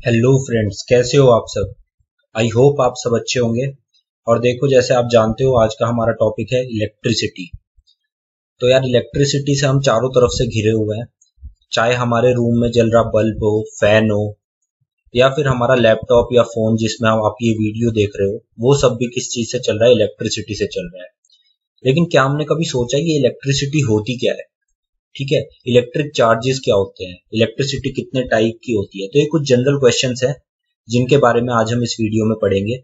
Hello friends, कैसे हो आप सब। आई होप आप सब अच्छे होंगे। और देखो, जैसे आप जानते हो आज का हमारा टॉपिक है इलेक्ट्रिसिटी। तो यार, इलेक्ट्रिसिटी से हम चारों तरफ से घिरे हुए हैं। चाहे हमारे रूम में जल रहा बल्ब हो, फैन हो, या फिर हमारा लैपटॉप या फोन जिसमें आप ये वीडियो देख रहे हो, वो सब भी किस चीज से चल रहा है? इलेक्ट्रिसिटी से चल रहा है। लेकिन क्या हमने कभी सोचा ये इलेक्ट्रिसिटी होती क्या है? ठीक है, इलेक्ट्रिक चार्जेस क्या होते हैं, इलेक्ट्रिसिटी कितने टाइप की होती है। तो ये कुछ जनरल क्वेश्चंस हैं जिनके बारे में आज हम इस वीडियो में पढ़ेंगे।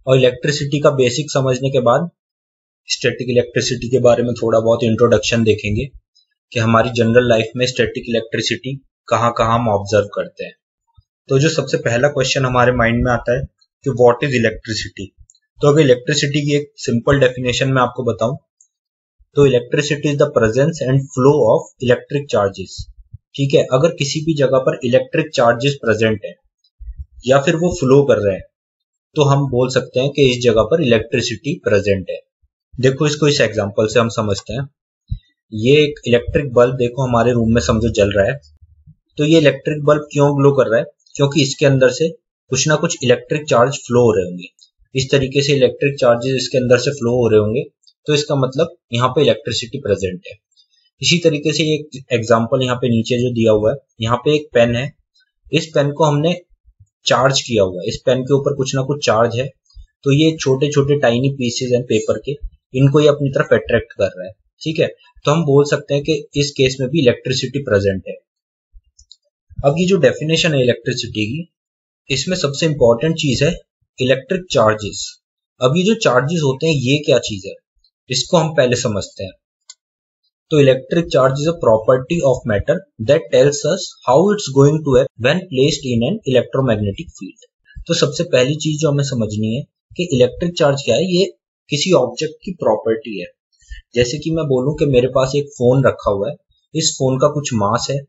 और इलेक्ट्रिसिटी का बेसिक समझने के बाद स्टैटिक इलेक्ट्रिसिटी के बारे में थोड़ा बहुत इंट्रोडक्शन देखेंगे कि हमारी जनरल लाइफ में स्टैटिक इलेक्ट्रिसिटी कहाँ कहाँ हम ऑब्जर्व करते हैं। तो जो सबसे पहला क्वेश्चन हमारे माइंड में आता है कि व्हाट इज इलेक्ट्रिसिटी। तो अगर इलेक्ट्रिसिटी की एक सिंपल डेफिनेशन में आपको बताऊं तो electricity is the presence and flow of electric charges. ठीक है, अगर किसी भी जगह पर इलेक्ट्रिक चार्जेस प्रेजेंट है या फिर वो फ्लो कर रहे हैं तो हम बोल सकते हैं कि इस जगह पर इलेक्ट्रिसिटी प्रेजेंट है। देखो, इसको इस एग्जांपल से हम समझते हैं। ये एक इलेक्ट्रिक बल्ब देखो हमारे रूम में समझो जल रहा है। तो ये इलेक्ट्रिक बल्ब क्यों ग्लो कर रहा है? क्योंकि इसके अंदर से कुछ ना कुछ इलेक्ट्रिक चार्ज फ्लो हो रहे होंगे। इस तरीके से इलेक्ट्रिक चार्जेस इसके अंदर से फ्लो हो रहे होंगे, तो इसका मतलब यहाँ पे इलेक्ट्रिसिटी प्रेजेंट है। इसी तरीके से एक एग्जांपल यहाँ पे नीचे जो दिया हुआ है, यहाँ पे एक पेन है। इस पेन को हमने चार्ज किया हुआ है, इस पेन के ऊपर कुछ ना कुछ चार्ज है। तो ये छोटे छोटे टाइनी पीसेज हैं पेपर के, इनको ये अपनी तरफ अट्रैक्ट कर रहा है। ठीक है, तो हम बोल सकते हैं कि इस केस में भी इलेक्ट्रिसिटी प्रेजेंट है। अब ये जो डेफिनेशन है इलेक्ट्रिसिटी की, इसमें सबसे इंपॉर्टेंट चीज है इलेक्ट्रिक चार्जेस। अब ये जो चार्जेस होते हैं ये क्या चीज है, इसको हम पहले समझते हैं। तो electric charge is a property of matter that tells us how it's going to act when placed in an electromagnetic field. तो सबसे पहली चीज जो हमें समझनी है कि इलेक्ट्रिक चार्ज क्या है, ये किसी ऑब्जेक्ट की प्रॉपर्टी है। जैसे कि मैं बोलूं कि मेरे पास एक फोन रखा हुआ है, इस फोन का कुछ मास है,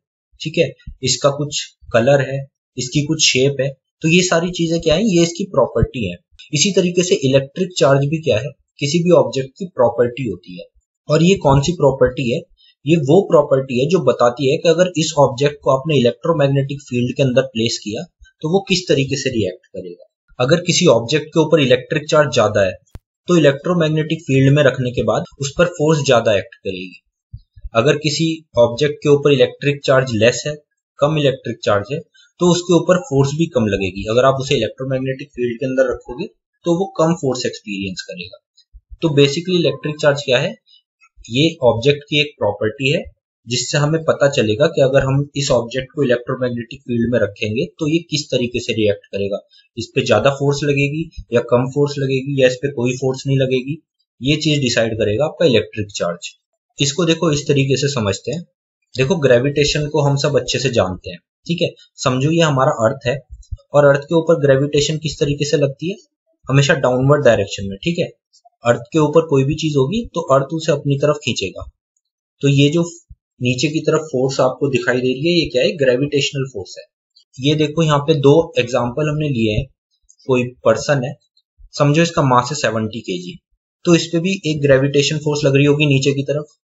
ठीक है, इसका कुछ कलर है, इसकी कुछ शेप है। तो ये सारी चीजें क्या है, ये इसकी प्रॉपर्टी है। इसी तरीके से इलेक्ट्रिक चार्ज भी क्या है, किसी भी ऑब्जेक्ट की प्रॉपर्टी होती है। और ये कौन सी प्रॉपर्टी है? ये वो प्रॉपर्टी है जो बताती है कि अगर इस ऑब्जेक्ट को आपने इलेक्ट्रोमैग्नेटिक फील्ड के अंदर प्लेस किया तो वो किस तरीके से रिएक्ट करेगा। अगर किसी ऑब्जेक्ट के ऊपर इलेक्ट्रिक चार्ज ज्यादा है तो इलेक्ट्रोमैग्नेटिक फील्ड में रखने के बाद उस पर फोर्स ज्यादा एक्ट करेगी। अगर किसी ऑब्जेक्ट के ऊपर इलेक्ट्रिक चार्ज लेस है, कम इलेक्ट्रिक चार्ज है, तो उसके ऊपर फोर्स भी कम लगेगी। अगर आप उसे इलेक्ट्रोमैग्नेटिक फील्ड के अंदर रखोगे तो वो कम फोर्स एक्सपीरियंस करेगा। तो बेसिकली इलेक्ट्रिक चार्ज क्या है, ये ऑब्जेक्ट की एक प्रॉपर्टी है जिससे हमें पता चलेगा कि अगर हम इस ऑब्जेक्ट को इलेक्ट्रोमैग्नेटिक फील्ड में रखेंगे तो ये किस तरीके से रिएक्ट करेगा। इस पे ज्यादा फोर्स लगेगी या कम फोर्स लगेगी, या इस पे कोई फोर्स नहीं लगेगी। ये चीज डिसाइड करेगा आपका इलेक्ट्रिक चार्ज। इसको देखो इस तरीके से समझते हैं। देखो, ग्रेविटेशन को हम सब अच्छे से जानते हैं। ठीक है, समझो ये हमारा अर्थ है और अर्थ के ऊपर ग्रेविटेशन किस तरीके से लगती है, हमेशा डाउनवर्ड डायरेक्शन में। ठीक है, अर्थ के ऊपर कोई भी चीज होगी तो अर्थ उसे अपनी तरफ खींचेगा। तो ये जो नीचे की तरफ फोर्स आपको दिखाई दे रही है, ये क्या है, ग्रेविटेशनल फोर्स है। ये देखो यहाँ पे दो एग्जांपल हमने लिए हैं। कोई पर्सन है, समझो इसका मास है 70 kg, तो इस पे भी एक ग्रेविटेशन फोर्स लग रही होगी नीचे की तरफ।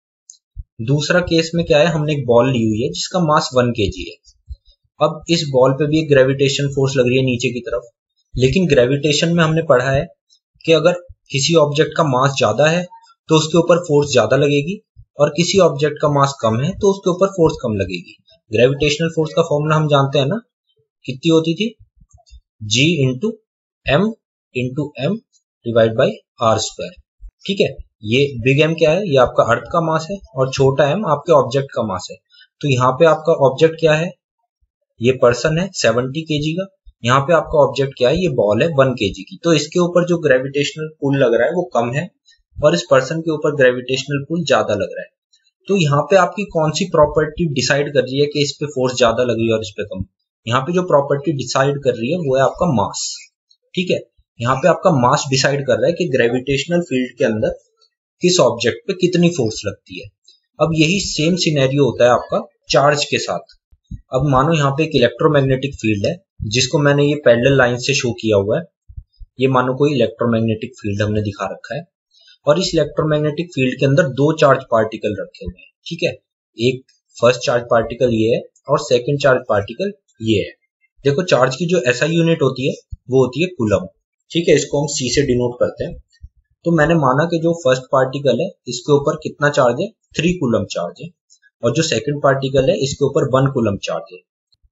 दूसरा केस में क्या है, हमने एक बॉल ली हुई है जिसका मास 1 kg है। अब इस बॉल पे भी एक ग्रेविटेशन फोर्स लग रही है नीचे की तरफ। लेकिन ग्रेविटेशन में हमने पढ़ा है कि अगर किसी ऑब्जेक्ट का मास ज्यादा है तो उसके ऊपर फोर्स ज्यादा लगेगी, और किसी ऑब्जेक्ट का मास कम है तो उसके ऊपर फोर्स कम लगेगी। ग्रेविटेशनल फोर्स का फॉर्मूला हम जानते हैं ना, कितनी होती थी, G into M divide by R square. ठीक है, ये बिग एम क्या है, ये आपका अर्थ का मास है, और छोटा एम आपके ऑब्जेक्ट का मास है। तो यहाँ पे आपका ऑब्जेक्ट क्या है, ये पर्सन है 70 kg का। यहाँ पे आपका ऑब्जेक्ट क्या है, ये बॉल है 1 kg की। तो इसके ऊपर जो ग्रेविटेशनल पुल लग रहा है वो कम है, और इस पर्सन के ऊपर ग्रेविटेशनल पुल ज्यादा लग रहा है। तो यहाँ पे आपकी कौन सी प्रॉपर्टी डिसाइड कर रही है कि इस पे फोर्स ज्यादा लग रही है और इस पे कम? यहाँ पे जो प्रॉपर्टी डिसाइड कर रही है वो है आपका मास। ठीक है, यहाँ पे आपका मास डिसाइड कर रहा है कि ग्रेविटेशनल फील्ड के अंदर किस ऑब्जेक्ट पे कितनी फोर्स लगती है। अब यही सेम सिनेरियो होता है आपका चार्ज के साथ। अब मानो यहाँ पे एक इलेक्ट्रोमैग्नेटिक फील्ड है जिसको मैंने ये पैरेलल लाइन से शो किया हुआ है। ये मानो कोई इलेक्ट्रोमैग्नेटिक फील्ड हमने दिखा रखा है, और इस इलेक्ट्रोमैग्नेटिक फील्ड के अंदर दो चार्ज पार्टिकल रखे हुए हैं। ठीक है, एक फर्स्ट चार्ज पार्टिकल ये है और सेकंड चार्ज पार्टिकल ये है। देखो चार्ज की जो एसआई यूनिट होती है वो होती है कूलम, ठीक है, इसको हम सी से डिनोट करते हैं। तो मैंने माना कि जो फर्स्ट पार्टिकल है इसके ऊपर कितना चार्ज है, 3 कूलम चार्ज है, और जो सेकंड पार्टिकल है इसके ऊपर 1 कूलम चार्ज है।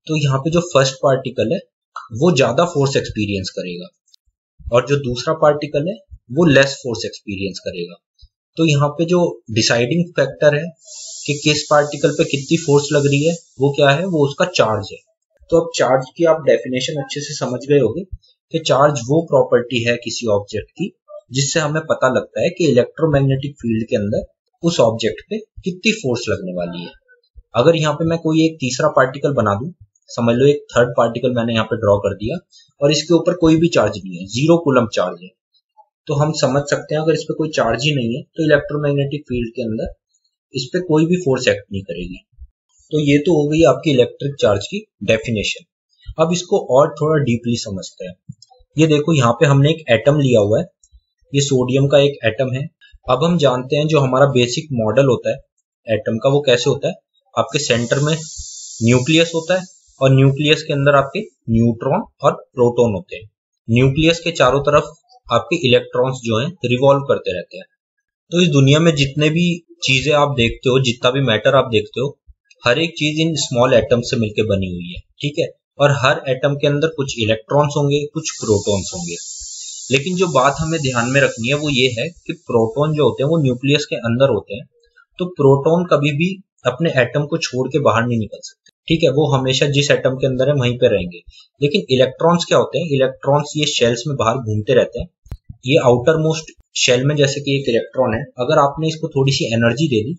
तो यहाँ पे जो फर्स्ट पार्टिकल है वो ज्यादा फोर्स एक्सपीरियंस करेगा और जो दूसरा पार्टिकल है वो लेस फोर्स एक्सपीरियंस करेगा। तो यहाँ पे जो डिसाइडिंग फैक्टर है कि किस पार्टिकल पे कितनी फोर्स लग रही है वो क्या है, वो उसका चार्ज है। तो अब चार्ज की आप डेफिनेशन अच्छे से समझ गए होंगे कि चार्ज वो प्रॉपर्टी है किसी ऑब्जेक्ट की जिससे हमें पता लगता है कि इलेक्ट्रोमैग्नेटिक फील्ड के अंदर उस ऑब्जेक्ट पे कितनी फोर्स लगने वाली है। अगर यहाँ पे मैं कोई एक तीसरा पार्टिकल बना दूं, समझ लो एक थर्ड पार्टिकल मैंने यहाँ पे ड्रॉ कर दिया और इसके ऊपर कोई भी चार्ज नहीं है, 0 कूलम चार्ज है, तो हम समझ सकते हैं अगर इस पे कोई चार्ज ही नहीं है तो इलेक्ट्रोमैग्नेटिक फील्ड के अंदर इस पे कोई भी फोर्स एक्ट नहीं करेगी। तो ये तो हो गई आपकी इलेक्ट्रिक चार्ज की डेफिनेशन। अब इसको और थोड़ा डीपली समझते हैं। ये देखो यहाँ पे हमने एक एटम लिया हुआ है, ये सोडियम का एक एटम है। अब हम जानते हैं जो हमारा बेसिक मॉडल होता है एटम का वो कैसे होता है, आपके सेंटर में न्यूक्लियस होता है और न्यूक्लियस के अंदर आपके न्यूट्रॉन और प्रोटॉन होते हैं। न्यूक्लियस के चारों तरफ आपके इलेक्ट्रॉन्स जो हैं रिवॉल्व करते रहते हैं। तो इस दुनिया में जितने भी चीजें आप देखते हो, जितना भी मैटर आप देखते हो, हर एक चीज इन स्मॉल एटम से मिलकर बनी हुई है, ठीक है, और हर एटम के अंदर कुछ इलेक्ट्रॉन्स होंगे, कुछ प्रोटॉन्स होंगे। लेकिन जो बात हमें ध्यान में रखनी है वो ये है कि प्रोटॉन जो होते हैं वो न्यूक्लियस के अंदर होते हैं, तो प्रोटॉन कभी भी अपने एटम को छोड़ के बाहर नहीं निकल सकते, ठीक है, वो हमेशा जिस एटम के अंदर है वहीं पे रहेंगे। लेकिन इलेक्ट्रॉन्स क्या होते हैं, इलेक्ट्रॉन्स ये शेल्स में बाहर घूमते रहते हैं। ये आउटर मोस्ट शेल में जैसे कि एक इलेक्ट्रॉन है, अगर आपने इसको थोड़ी सी एनर्जी दे दी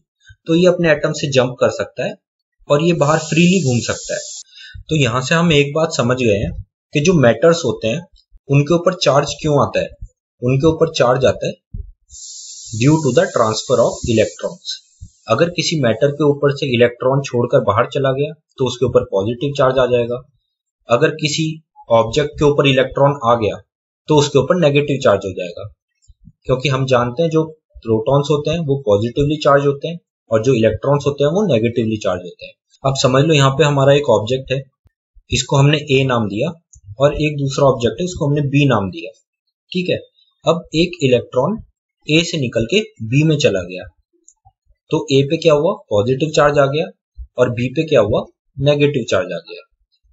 तो ये अपने एटम से जंप कर सकता है और ये बाहर फ्रीली घूम सकता है। तो यहां से हम एक बात समझ गए हैं कि जो मैटर्स होते हैं उनके ऊपर चार्ज क्यों आता है, उनके ऊपर चार्ज आता है due to the transfer of electrons. अगर किसी मैटर के ऊपर से इलेक्ट्रॉन छोड़कर बाहर चला गया तो उसके ऊपर पॉजिटिव चार्ज आ जाएगा। अगर किसी ऑब्जेक्ट के ऊपर इलेक्ट्रॉन आ गया तो उसके ऊपर नेगेटिव चार्ज हो जाएगा, क्योंकि हम जानते हैं जो प्रोटॉन्स होते हैं वो पॉजिटिवली चार्ज होते हैं और जो इलेक्ट्रॉन्स होते हैं वो नेगेटिवली चार्ज होते हैं। अब समझ लो यहाँ पे हमारा एक ऑब्जेक्ट है, इसको हमने ए नाम दिया, और एक दूसरा ऑब्जेक्ट है इसको हमने बी नाम दिया, ठीक है। अब एक इलेक्ट्रॉन ए से निकल के बी में चला गया तो ए पे क्या हुआ, पॉजिटिव चार्ज आ गया, और बी पे क्या हुआ, नेगेटिव चार्ज आ गया,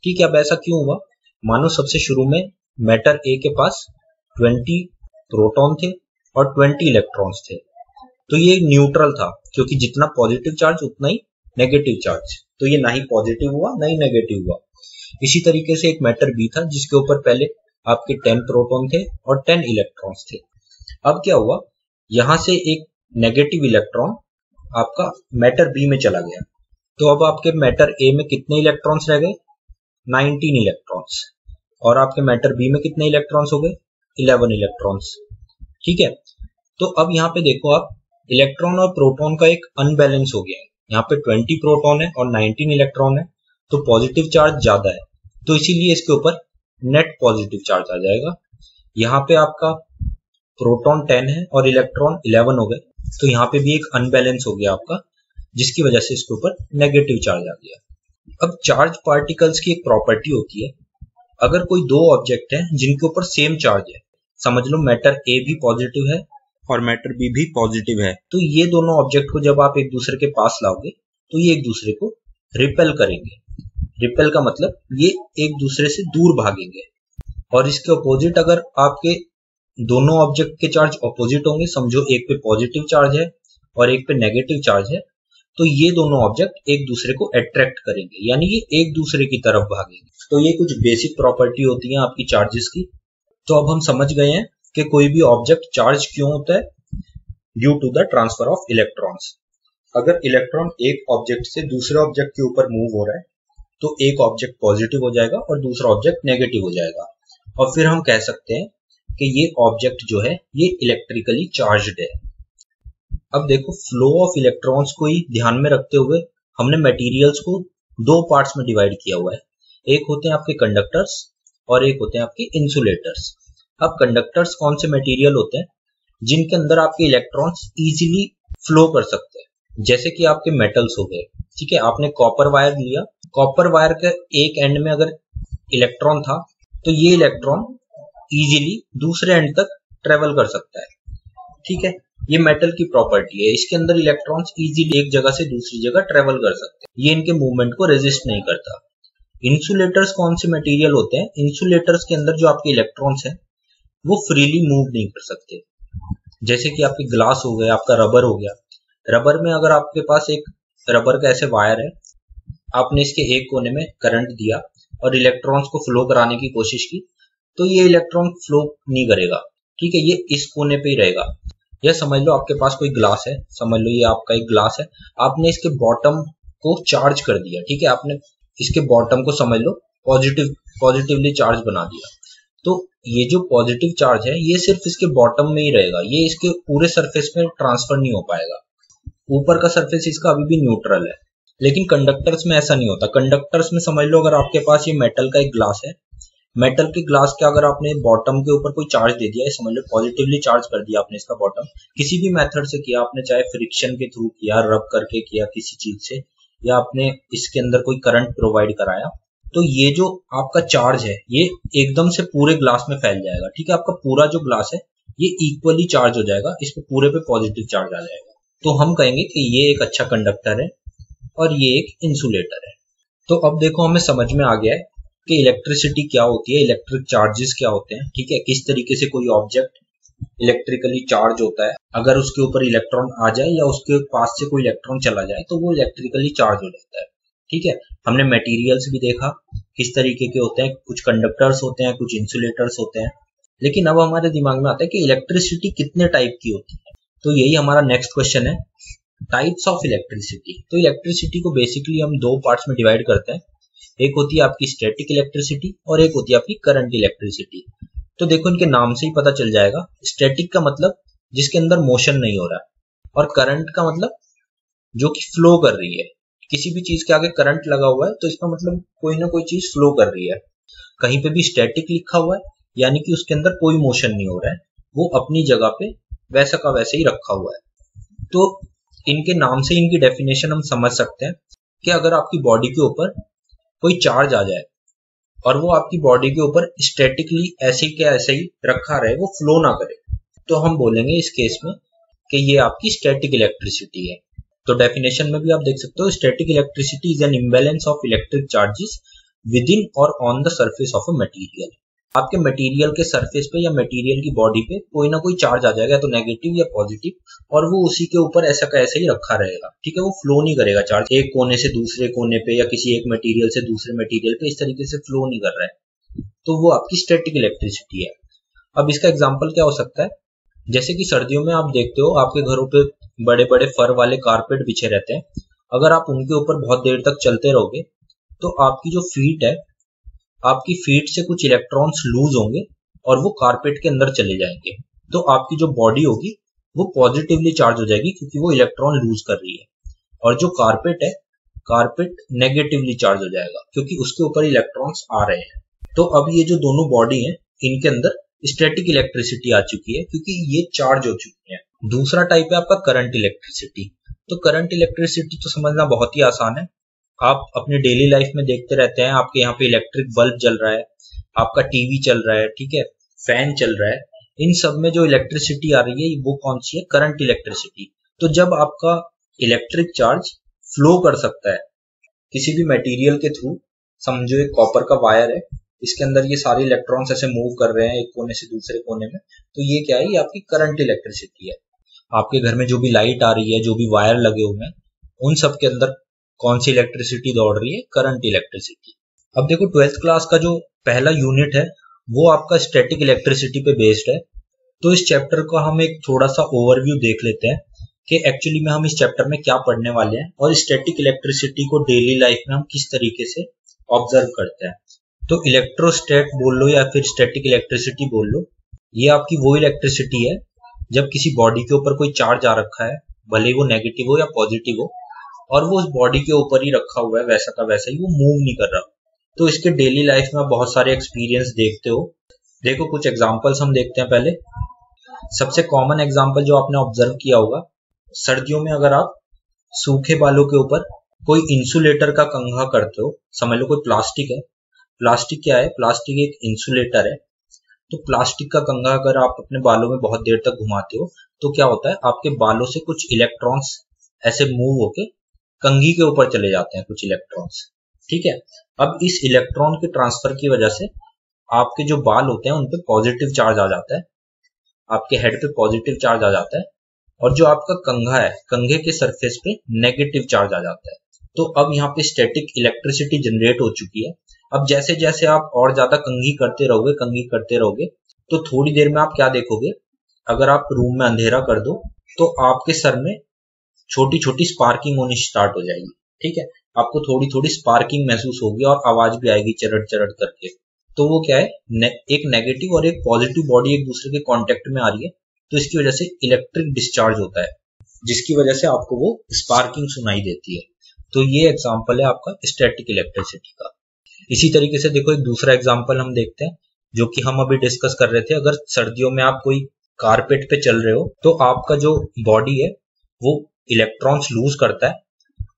ठीक है। अब ऐसा क्यों हुआ, मानो सबसे शुरू में मैटर ए के पास 20 प्रोटॉन थे और 20 इलेक्ट्रॉन्स थे, तो ये न्यूट्रल था क्योंकि जितना पॉजिटिव चार्ज उतना ही नेगेटिव चार्ज, तो ये ना ही पॉजिटिव हुआ ना ही नेगेटिव हुआ। इसी तरीके से एक मैटर बी था जिसके ऊपर पहले आपके 10 प्रोटॉन थे और 10 इलेक्ट्रॉन्स थे। अब क्या हुआ, यहां से एक नेगेटिव इलेक्ट्रॉन आपका मैटर बी में चला गया, तो अब आपके मैटर ए में कितने इलेक्ट्रॉन्स रह गए, 19 इलेक्ट्रॉन्स, और आपके मैटर बी में कितने इलेक्ट्रॉन्स हो गए, 11 इलेक्ट्रॉन्स, ठीक है। तो अब यहाँ पे देखो आप, इलेक्ट्रॉन और प्रोटॉन का एक अनबैलेंस हो गया है, यहाँ पे 20 प्रोटॉन है और 19 इलेक्ट्रॉन है, तो पॉजिटिव चार्ज ज्यादा है, तो इसीलिए इसके ऊपर नेट पॉजिटिव चार्ज आ जाएगा। यहाँ पे आपका प्रोटॉन 10 है और इलेक्ट्रॉन 11 हो गए, तो यहाँ पे भी एक अनबैलेंस हो गया आपका, जिसकी वजह से इसके ऊपर नेगेटिव चार्ज आ गया। अब चार्ज पार्टिकल्स की एक प्रॉपर्टी होती है, अगर कोई दो ऑब्जेक्ट है जिनके ऊपर सेम चार्ज है, समझ लो मैटर ए भी पॉजिटिव है और मैटर बी भी पॉजिटिव है, तो ये दोनों ऑब्जेक्ट को जब आप एक दूसरे के पास लाओगे तो ये एक दूसरे को रिपेल करेंगे। रिपेल का मतलब ये एक दूसरे से दूर भागेंगे। और इसके अपोजिट अगर आपके दोनों ऑब्जेक्ट के चार्ज अपोजिट होंगे, समझो एक पे पॉजिटिव चार्ज है और एक पे नेगेटिव चार्ज है, तो ये दोनों ऑब्जेक्ट एक दूसरे को अट्रैक्ट करेंगे, यानी ये एक दूसरे की तरफ भागेंगे। तो ये कुछ बेसिक प्रॉपर्टी होती है आपकी चार्जेस की। तो अब हम समझ गए हैं कि कोई भी ऑब्जेक्ट चार्ज क्यों होता है, due to the transfer of electrons. अगर इलेक्ट्रॉन एक ऑब्जेक्ट से दूसरे ऑब्जेक्ट के ऊपर मूव हो रहा है तो एक ऑब्जेक्ट पॉजिटिव हो जाएगा और दूसरा ऑब्जेक्ट नेगेटिव हो जाएगा, और फिर हम कह सकते हैं कि ये ऑब्जेक्ट जो है ये इलेक्ट्रिकली चार्ज्ड है। अब देखो, फ्लो ऑफ इलेक्ट्रॉन्स को ही ध्यान में रखते हुए हमने मटेरियल्स को दो पार्ट्स में डिवाइड किया हुआ है, एक होते हैं आपके कंडक्टर्स और एक होते हैं आपके इंसुलेटर्स। अब कंडक्टर्स कौन से मटेरियल होते हैं, जिनके अंदर आपके इलेक्ट्रॉन्स इजीली फ्लो कर सकते हैं, जैसे कि आपके मेटल्स हो गए, ठीक है। आपने कॉपर वायर लिया, कॉपर वायर के एक एंड में अगर इलेक्ट्रॉन था, तो ये इलेक्ट्रॉन इजीली दूसरे एंड तक ट्रेवल कर सकता है। ठीक है, ये मेटल की प्रॉपर्टी है, इसके अंदर इलेक्ट्रॉन्स इजीली एक जगह से दूसरी जगह ट्रेवल कर सकते हैं, ये इनके मूवमेंट को रेजिस्ट नहीं करता। इंसुलेटर्स कौन से मटेरियल होते हैं? इंसुलेटर्स के अंदर जो आपके इलेक्ट्रॉन्स हैं वो फ्रीली मूव नहीं कर सकते। जैसे कि आपके ग्लास हो गया, आपका रबर हो गया। रबर में अगर आपके पास एक रबर का ऐसे वायर है, आपने इसके एक कोने में करंट दिया और इलेक्ट्रॉन्स को फ्लो कराने की कोशिश की, तो ये इलेक्ट्रॉन फ्लो नहीं करेगा। ठीक है, ये इस कोने पे ही रहेगा। या समझ लो आपके पास कोई ग्लास है, समझ लो ये आपका एक ग्लास है, आपने इसके बॉटम को चार्ज कर दिया। ठीक है, आपने इसके बॉटम को समझ लो पॉजिटिवली चार्ज बना दिया, तो ये जो पॉजिटिव चार्ज है ये सिर्फ इसके बॉटम में ही रहेगा, ये इसके पूरे सरफेस में ट्रांसफर नहीं हो पाएगा। ऊपर का सरफेस इसका अभी भी न्यूट्रल है। लेकिन कंडक्टर्स में ऐसा नहीं होता। कंडक्टर्स में समझ लो अगर आपके पास ये मेटल का एक ग्लास है, मेटल के ग्लास के अगर आपने बॉटम के ऊपर कोई चार्ज दे दिया है, समझ लो पॉजिटिवली चार्ज कर दिया आपने इसका बॉटम, किसी भी मेथड से किया आपने, चाहे फ्रिक्शन के थ्रू किया, रब करके किया किसी चीज से, या आपने इसके अंदर कोई करंट प्रोवाइड कराया, तो ये जो आपका चार्ज है ये एकदम से पूरे ग्लास में फैल जाएगा। ठीक है, आपका पूरा जो ग्लास है ये इक्वली चार्ज हो जाएगा, इस पे पूरे पे पॉजिटिव चार्ज आ जाएगा। तो हम कहेंगे कि ये एक अच्छा कंडक्टर है और ये एक इंसुलेटर है। तो अब देखो हमें समझ में आ गया है कि इलेक्ट्रिसिटी क्या होती है, इलेक्ट्रिक चार्जेस क्या होते हैं। ठीक है, किस तरीके से कोई ऑब्जेक्ट इलेक्ट्रिकली चार्ज होता है, अगर उसके ऊपर इलेक्ट्रॉन आ जाए या उसके पास से कोई इलेक्ट्रॉन चला जाए तो वो इलेक्ट्रिकली चार्ज हो जाता है। ठीक है, हमने मटेरियल्स भी देखा किस तरीके के होते हैं, कुछ कंडक्टर्स होते हैं, कुछ इंसुलेटर्स होते हैं। लेकिन अब हमारे दिमाग में आता है कि इलेक्ट्रिसिटी कितने टाइप की होती है, तो यही हमारा नेक्स्ट क्वेश्चन है, टाइप्स ऑफ इलेक्ट्रिसिटी। तो इलेक्ट्रिसिटी को बेसिकली हम दो पार्ट्स में डिवाइड करते हैं, एक होती है आपकी स्टैटिक इलेक्ट्रिसिटी और एक होती है आपकी करंट इलेक्ट्रिसिटी। तो देखो इनके नाम से ही पता चल जाएगा, स्टैटिक का मतलब जिसके अंदर मोशन नहीं हो रहा है, और करंट का मतलब जो कि फ्लो कर रही है। किसी भी चीज के आगे करंट लगा हुआ है तो इसका मतलब कोई ना कोई चीज फ्लो कर रही है। कहीं पे भी स्टैटिक लिखा हुआ है यानी कि उसके अंदर कोई मोशन नहीं हो रहा है, वो अपनी जगह पे वैसा का वैसे ही रखा हुआ है। तो इनके नाम से इनकी डेफिनेशन हम समझ सकते हैं कि अगर आपकी बॉडी के ऊपर कोई चार्ज आ जाए और वो आपकी बॉडी के ऊपर स्टैटिकली ऐसे के ऐसे ही रखा रहे, वो फ्लो ना करे, तो हम बोलेंगे इस केस में कि ये आपकी स्टैटिक इलेक्ट्रिसिटी है। तो डेफिनेशन में भी आप देख सकते हो, static electricity is an imbalance of electric charges within और on the surface of a material. आपके मटेरियल के सरफेस पे या मटेरियल की बॉडी पे कोई ना कोई चार्ज आ जाएगा, तो नेगेटिव या पॉजिटिव, और वो उसी के ऊपर ऐसा का ऐसे ही रखा रहेगा। ठीक है, वो फ्लो नहीं करेगा चार्ज एक कोने से दूसरे कोने पे या किसी एक मटेरियल से दूसरे मटेरियल पे, इस तरीके से फ्लो नहीं कर रहा है, तो वो आपकी स्टैटिक इलेक्ट्रिसिटी है। अब इसका एग्जाम्पल क्या हो सकता है, जैसे कि सर्दियों में आप देखते हो आपके घरों पे बड़े बड़े फर वाले कारपेट बिछे रहते हैं, अगर आप उनके ऊपर बहुत देर तक चलते रहोगे तो आपकी जो फीट है, आपकी फीट से कुछ इलेक्ट्रॉन्स लूज होंगे और वो कारपेट के अंदर चले जाएंगे, तो आपकी जो बॉडी होगी वो पॉजिटिवली चार्ज हो जाएगी क्योंकि वो इलेक्ट्रॉन लूज कर रही है, और जो कारपेट है, कारपेट नेगेटिवली चार्ज हो जाएगा क्योंकि उसके ऊपर इलेक्ट्रॉन्स आ रहे हैं। तो अब ये जो दोनों बॉडी हैं इनके अंदर स्टैटिक इलेक्ट्रिसिटी आ चुकी है क्योंकि ये चार्ज हो चुकी है। दूसरा टाइप है आपका करंट इलेक्ट्रिसिटी। तो करंट इलेक्ट्रिसिटी तो समझना बहुत ही आसान है, आप अपने डेली लाइफ में देखते रहते हैं, आपके यहाँ पे इलेक्ट्रिक बल्ब जल रहा है, आपका टीवी चल रहा है, ठीक है, फैन चल रहा है, इन सब में जो इलेक्ट्रिसिटी आ रही है वो कौन सी है, करंट इलेक्ट्रिसिटी। तो जब आपका इलेक्ट्रिक चार्ज फ्लो कर सकता है किसी भी मटेरियल के थ्रू, समझो एक कॉपर का वायर है, इसके अंदर ये सारे इलेक्ट्रॉन्स ऐसे मूव कर रहे हैं एक कोने से दूसरे कोने में, तो ये क्या है, ये आपकी करंट इलेक्ट्रिसिटी है। आपके घर में जो भी लाइट आ रही है, जो भी वायर लगे हुए हैं, उन सब के अंदर कौन सी इलेक्ट्रिसिटी दौड़ रही है, करंट इलेक्ट्रिसिटी। अब देखो 12th क्लास का जो पहला यूनिट है वो आपका स्टैटिक इलेक्ट्रिसिटी पे बेस्ड है। तो इस चैप्टर का हम एक थोड़ा सा ओवरव्यू देख लेते हैं कि एक्चुअली में हम इस चैप्टर में क्या पढ़ने वाले हैं और स्टैटिक इलेक्ट्रिसिटी को डेली लाइफ में हम किस तरीके से ऑब्जर्व करते हैं। तो इलेक्ट्रोस्टैट बोल लो या फिर स्टैटिक इलेक्ट्रिसिटी बोल लो, ये आपकी वो इलेक्ट्रिसिटी है जब किसी बॉडी के ऊपर कोई चार्ज आ रखा है, भले वो नेगेटिव हो या पॉजिटिव हो, और वो उस बॉडी के ऊपर ही रखा हुआ है वैसा का वैसा ही, वो मूव नहीं कर रहा। तो इसके डेली लाइफ में आप बहुत सारे एक्सपीरियंस देखते हो। देखो कुछ एग्जांपल्स हम देखते हैं। पहले सबसे कॉमन एग्जांपल जो आपने ऑब्जर्व किया होगा, सर्दियों में अगर आप सूखे बालों के ऊपर कोई इंसुलेटर का कंघा करते हो, समझ लो कोई प्लास्टिक है, प्लास्टिक क्या है? प्लास्टिक एक इंसुलेटर है। तो प्लास्टिक का कंघा अगर आप अपने बालों में बहुत देर तक घुमाते हो तो क्या होता है, आपके बालों से कुछ इलेक्ट्रॉन्स ऐसे मूव होके कंघी के ऊपर चले जाते हैं, कुछ इलेक्ट्रॉन्स। ठीक है, अब इस इलेक्ट्रॉन के ट्रांसफर की वजह से आपके जो बाल होते हैं उन पे पॉजिटिव चार्ज आ जाता है, आपके हेड पे पॉजिटिव चार्ज आ जाता है, और जो आपका कंघा है, कंघे के सरफेस पे नेगेटिव चार्ज आ जाता है। तो अब यहाँ पे स्टैटिक इलेक्ट्रिसिटी जनरेट हो चुकी है। अब जैसे जैसे आप और ज्यादा कंघी करते रहोगे तो थोड़ी देर में आप क्या देखोगे, अगर आप रूम में अंधेरा कर दो तो आपके सर में छोटी छोटी स्पार्किंग होनी स्टार्ट हो जाएगी। ठीक है, आपको थोड़ी थोड़ी स्पार्किंग महसूस होगी और आवाज भी आएगी चरड़ चरड़ करके। तो वो क्या है, एक नेगेटिव और एक पॉजिटिव बॉडी एक दूसरे के कांटेक्ट में आ रही है, तो इसकी वजह से इलेक्ट्रिक डिस्चार्ज होता है, जिसकी वजह से आपको वो स्पार्किंग सुनाई देती है। तो ये एग्जांपल है आपका स्टैटिक इलेक्ट्रिसिटी का। इसी तरीके से देखो एक दूसरा एग्जांपल हम देखते हैं, जो कि हम अभी डिस्कस कर रहे थे। अगर सर्दियों में आप कोई कारपेट पे चल रहे हो तो आपका जो बॉडी है वो इलेक्ट्रॉन्स लूज करता है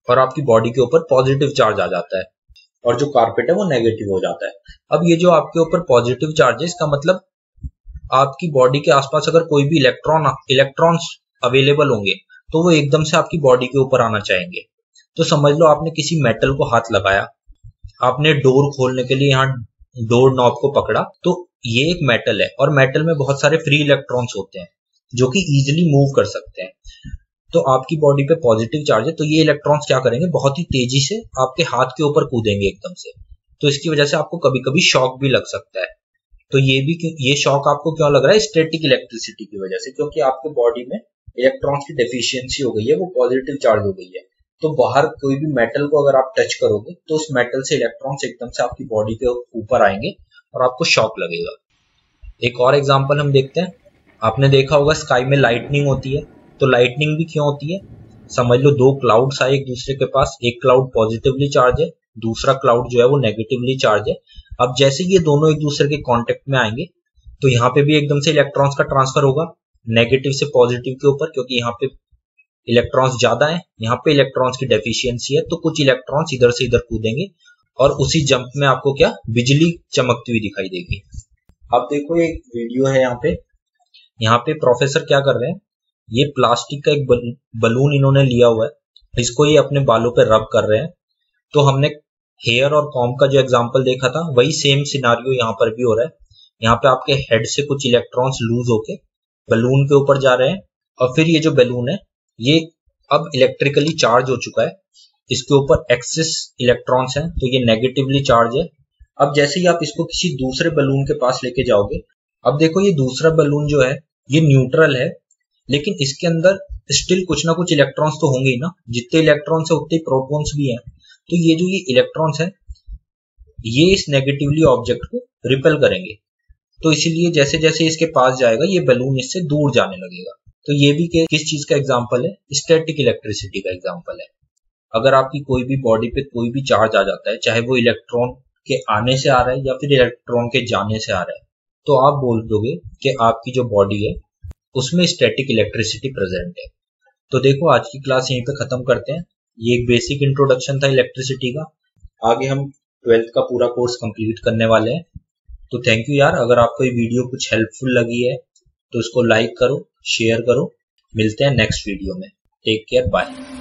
और आपकी बॉडी के ऊपर पॉजिटिव चार्ज आ जाता है, और जो कारपेट है वो नेगेटिव हो जाता है। अब ये जो आपके ऊपर पॉजिटिव चार्ज है, इसका मतलब आपकी बॉडी के आसपास अगर कोई भी इलेक्ट्रॉन्स अवेलेबल होंगे तो वो एकदम से आपकी बॉडी के ऊपर आना चाहेंगे। तो समझ लो आपने किसी मेटल को हाथ लगाया, आपने डोर खोलने के लिए यहाँ डोर नॉब को पकड़ा, तो ये एक मेटल है और मेटल में बहुत सारे फ्री इलेक्ट्रॉन्स होते हैं जो कि इजीली मूव कर सकते हैं। तो आपकी बॉडी पे पॉजिटिव चार्ज है, तो ये इलेक्ट्रॉन्स क्या करेंगे, बहुत ही तेजी से आपके हाथ के ऊपर कूदेंगे एकदम से। तो इसकी वजह से आपको कभी कभी शॉक भी लग सकता है। तो ये शॉक आपको क्यों लग रहा है? स्टैटिक इलेक्ट्रिसिटी की वजह से, क्योंकि आपके बॉडी में इलेक्ट्रॉन्स की डेफिशिएंसी हो गई है, वो पॉजिटिव चार्ज हो गई है। तो बाहर कोई भी मेटल को अगर आप टच करोगे तो उस मेटल से इलेक्ट्रॉन्स एकदम से आपकी बॉडी के ऊपर आएंगे और आपको शॉक लगेगा। एक और एग्जांपल हम देखते हैं। आपने देखा होगा स्काई में लाइटनिंग होती है, तो लाइटनिंग भी क्यों होती है? समझ लो दो क्लाउड्स आए एक दूसरे के पास, एक क्लाउड पॉजिटिवली चार्ज है, दूसरा क्लाउड जो है वो नेगेटिवली चार्ज है। अब जैसे ये दोनों एक दूसरे के कांटेक्ट में आएंगे तो यहाँ पे भी एकदम से इलेक्ट्रॉन्स का ट्रांसफर होगा नेगेटिव से पॉजिटिव के ऊपर, क्योंकि यहाँ पे इलेक्ट्रॉन्स ज्यादा है, यहाँ पे इलेक्ट्रॉन्स की डेफिशिएंसी है, तो कुछ इलेक्ट्रॉन्स इधर से इधर कूदेंगे और उसी जंप में आपको क्या, बिजली चमकती हुई दिखाई देगी। अब देखो एक वीडियो है यहाँ पे प्रोफेसर क्या कर रहे हैं, ये प्लास्टिक का एक बलून इन्होंने लिया हुआ है, इसको ये अपने बालों पे रब कर रहे हैं। तो हमने हेयर और कॉम्ब का जो एग्जांपल देखा था, वही सेम सिनारियो यहाँ पर भी हो रहा है। यहाँ पे आपके हेड से कुछ इलेक्ट्रॉन्स लूज होके बलून के ऊपर जा रहे हैं, और फिर ये जो बलून है ये अब इलेक्ट्रिकली चार्ज हो चुका है, इसके ऊपर एक्सेस इलेक्ट्रॉन्स हैं, तो ये नेगेटिवली चार्ज है। अब जैसे ही आप इसको किसी दूसरे बलून के पास लेके जाओगे, अब देखो ये दूसरा बलून जो है ये न्यूट्रल है, लेकिन इसके अंदर स्टिल कुछ ना कुछ इलेक्ट्रॉन्स तो होंगे ही ना, जितने इलेक्ट्रॉन्स है उतने प्रोटॉन्स भी हैं। तो ये जो ये इलेक्ट्रॉन्स है ये इस नेगेटिवली ऑब्जेक्ट को रिपेल करेंगे, तो इसीलिए जैसे जैसे इसके पास जाएगा ये बलून इससे दूर जाने लगेगा। तो ये भी किस चीज का एग्जांपल है? स्टैटिक इलेक्ट्रिसिटी का एग्जांपल है। अगर आपकी कोई भी बॉडी पे कोई भी चार्ज आ जाता है, चाहे वो इलेक्ट्रॉन के आने से आ रहा है या फिर इलेक्ट्रॉन के जाने से आ रहा है, तो आप बोल दोगे कि आपकी जो बॉडी है उसमें स्टैटिक इलेक्ट्रिसिटी प्रेजेंट है। तो देखो आज की क्लास यहीं पे खत्म करते हैं। ये एक बेसिक इंट्रोडक्शन था इलेक्ट्रिसिटी का। आगे हम 12th का पूरा कोर्स कंप्लीट करने वाले हैं। तो थैंक यू यार, अगर आपको ये वीडियो कुछ हेल्पफुल लगी है तो इसको लाइक करो, शेयर करो। मिलते हैं नेक्स्ट वीडियो में। Take care, bye.